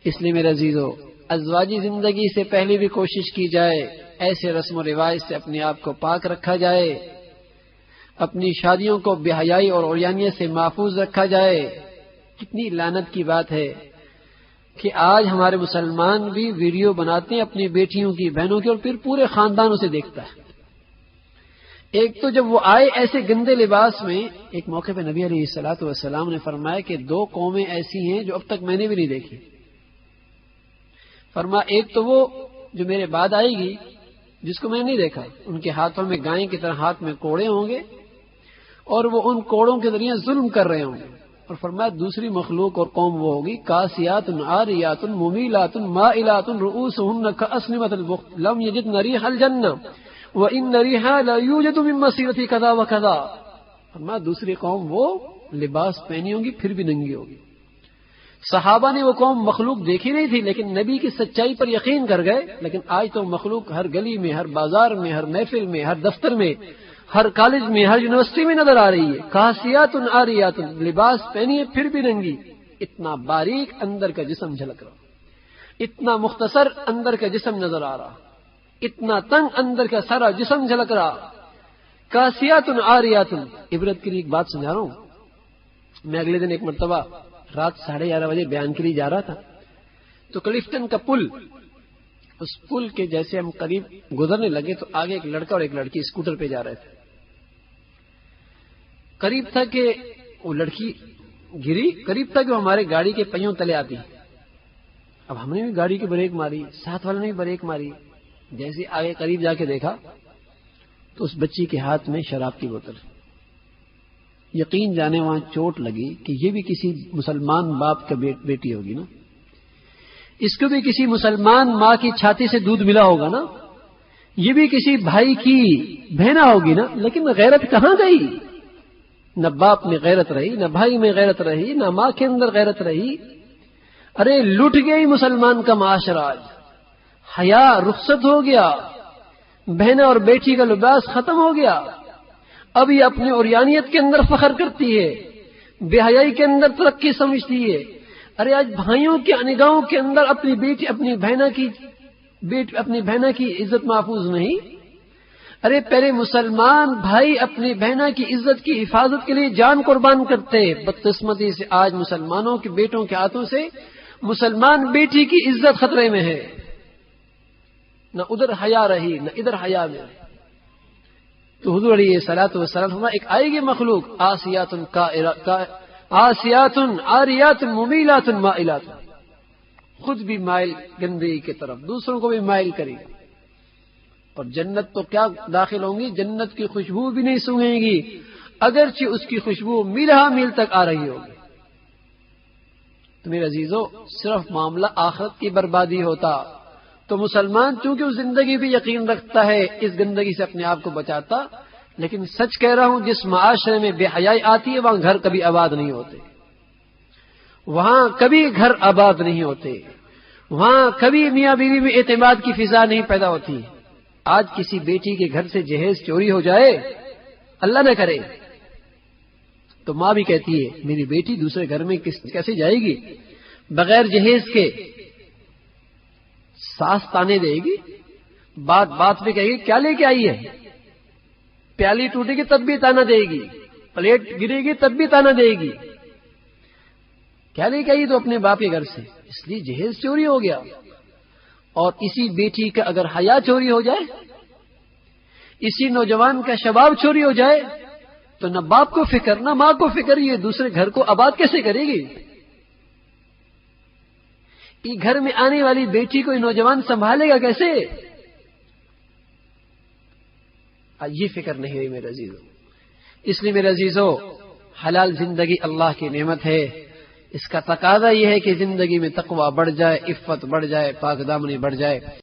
اس لیے میرے عزیزو، ازواجی زندگی سے پہلے بھی کوشش کی جائے ایسے رسم و رواج سے اپنے آپ کو پاک رکھا جائے، اپنی شادیوں کو بے حیائی اور عریانیت سے محفوظ رکھا جائے۔ کتنی لعنت کی بات ہے کہ آج ہمارے مسلمان بھی ویڈیو بناتے ہیں اپنی بیٹیوں کی، بہنوں کی، اور پھر پورے خاندان اسے دیکھتا ہے۔ ایک تو جب وہ آئے ایسے گندے لباس میں، ایک موقع پہ نبی علیہ الصلوۃ والسلام نے فرمایا کہ دو قومیں ایسی ہیں جو اب تک میں نے بھی نہیں دیکھی۔ فرمایا ایک تو وہ جو میرے بعد آئے گی جس کو میں نے نہیں دیکھا، ان کے ہاتھوں میں گائیں کی طرح ہاتھ میں کوڑے ہوں گے اور وہ ان کوڑوں کے ذریعے ظلم کر رہے ہوں گے۔ اور فرمایا دوسری مخلوق اور قوم وہ ہوگی کاسیات عاریات ممیلات مائلات رؤوسهن كأسنمة البخت لم يجدن ريح الجنة وإن ريحها لا يوجد من مسيرة كذا وكذا۔ فرمایا دوسری قوم وہ لباس پہنی ہوگی پھر بھی ننگی ہوگی۔ صحابہ نے وہ قوم مخلوق دیکھی نہیں تھی لیکن نبی کی سچائی پر یقین کر گئے، لیکن آج تو مخلوق ہر گلی میں، ہر بازار میں، ہر محفل میں، ہر دفتر میں، ہر کالج میں، ہر یونیورسٹی میں نظر آ رہی ہے۔ کاسیات عاریات، لباس پہنی ہے پھر بھی ننگی۔ اتنا باریک اندر کا جسم جھلک رہا، اتنا مختصر اندر کا جسم نظر آ رہا، اتنا تنگ اندر کا سارا جسم جھلک رہا۔ کاسیات عاریات۔ عبرت کے لیے ایک بات سمجھا رہا ہوں۔ میں اگلے دن ایک مرتبہ رات 11:30 بجے بیان کے لیے جا رہا تھا تو کلفٹن کا پل، اس پل کے جیسے ہم قریب گزرنے لگے تو آگے ایک لڑکا اور ایک لڑکی اسکوٹر پہ جا رہے تھے۔ قریب تھا کہ وہ لڑکی گری، قریب تھا کہ وہ ہمارے گاڑی کے پہیوں تلے آتی۔ اب ہم نے بھی گاڑی کی بریک ماری، ساتھ والے نے بھی بریک ماری۔ جیسے آگے قریب جا کے دیکھا تو اس بچی کے ہاتھ میں شراب کی بوتل۔ یقین جانے وہاں چوٹ لگی کہ یہ بھی کسی مسلمان باپ کا بیٹی ہوگی نا، اس کو بھی کسی مسلمان ماں کی چھاتی سے دودھ ملا ہوگا نا، یہ بھی کسی بھائی کی بہنا ہوگی نا، لیکن غیرت کہاں گئی؟ نہ باپ میں غیرت رہی، نہ بھائی میں غیرت رہی، نہ ماں کے اندر غیرت رہی۔ ارے لٹ گئی مسلمان کا معاشرہ، آج حیا رخصت ہو گیا، بہنا اور بیٹی کا لباس ختم ہو گیا۔ اب یہ اپنی عریانیت کے اندر فخر کرتی ہے، بے حیائی کے اندر ترقی سمجھتی ہے۔ ارے آج بھائیوں کی نگاہوں کے اندر اپنی بیٹی اپنی بہنا کی عزت محفوظ نہیں۔ ارے پہلے مسلمان بھائی اپنی بہنا کی عزت کی حفاظت کے لیے جان قربان کرتے، بدقسمتی سے آج مسلمانوں کے بیٹوں کے ہاتھوں سے مسلمان بیٹی کی عزت خطرے میں ہے۔ نہ ادھر حیا رہی نہ ادھر حیا میں رہی۔ تو حضور علیہ الصلوۃ والسلام ایک آئے گی مخلوق آسیات عاریات ممیلات مائلات، خود بھی مائل گندگی کی طرف، دوسروں کو بھی مائل کرے گی۔ اور جنت تو کیا داخل ہوں گی، جنت کی خوشبو بھی نہیں سونگیں گی اگرچہ اس کی خوشبو میلہ میل تک آ رہی ہوگی۔ تو میرے عزیزو، صرف معاملہ آخرت کی بربادی ہوتا تو مسلمان چونکہ اس زندگی بھی یقین رکھتا ہے اس گندگی سے اپنے آپ کو بچاتا، لیکن سچ کہہ رہا ہوں جس معاشرے میں بے حیائی آتی ہے وہاں گھر کبھی آباد نہیں ہوتے، وہاں کبھی گھر آباد نہیں ہوتے، وہاں کبھی میاں بیوی میں اعتماد کی فضا نہیں پیدا ہوتی۔ آج کسی بیٹی کے گھر سے جہیز چوری ہو جائے، اللہ نہ کرے، تو ماں بھی کہتی ہے میری بیٹی دوسرے گھر میں کیسے جائے گی بغیر جہیز کے؟ ساس تانے دے گی، بات بات پہ کہے گی کیا لے کے آئی ہے، پیالی ٹوٹے گی تب بھی تانا دے گی، پلیٹ گرے گی تب بھی تانا دے گی، کیا لے کے آئی تو اپنے باپ کے گھر سے، اس لیے جہیز چوری ہو گیا۔ اور اسی بیٹی کا اگر حیا چوری ہو جائے، اسی نوجوان کا شباب چوری ہو جائے تو نہ باپ کو فکر نہ ماں کو فکر، یہ دوسرے گھر کو آباد کیسے کرے گی؟ یہ گھر میں آنے والی بیٹی کو یہ نوجوان سنبھالے گا کیسے؟ یہ فکر نہیں ہوئی میرے عزیزو۔ اس لیے میرے عزیزو، حلال زندگی اللہ کی نعمت ہے، اس کا تقاضا یہ ہے کہ زندگی میں تقوی بڑھ جائے، عفت بڑھ جائے، پاک دامنی بڑھ جائے۔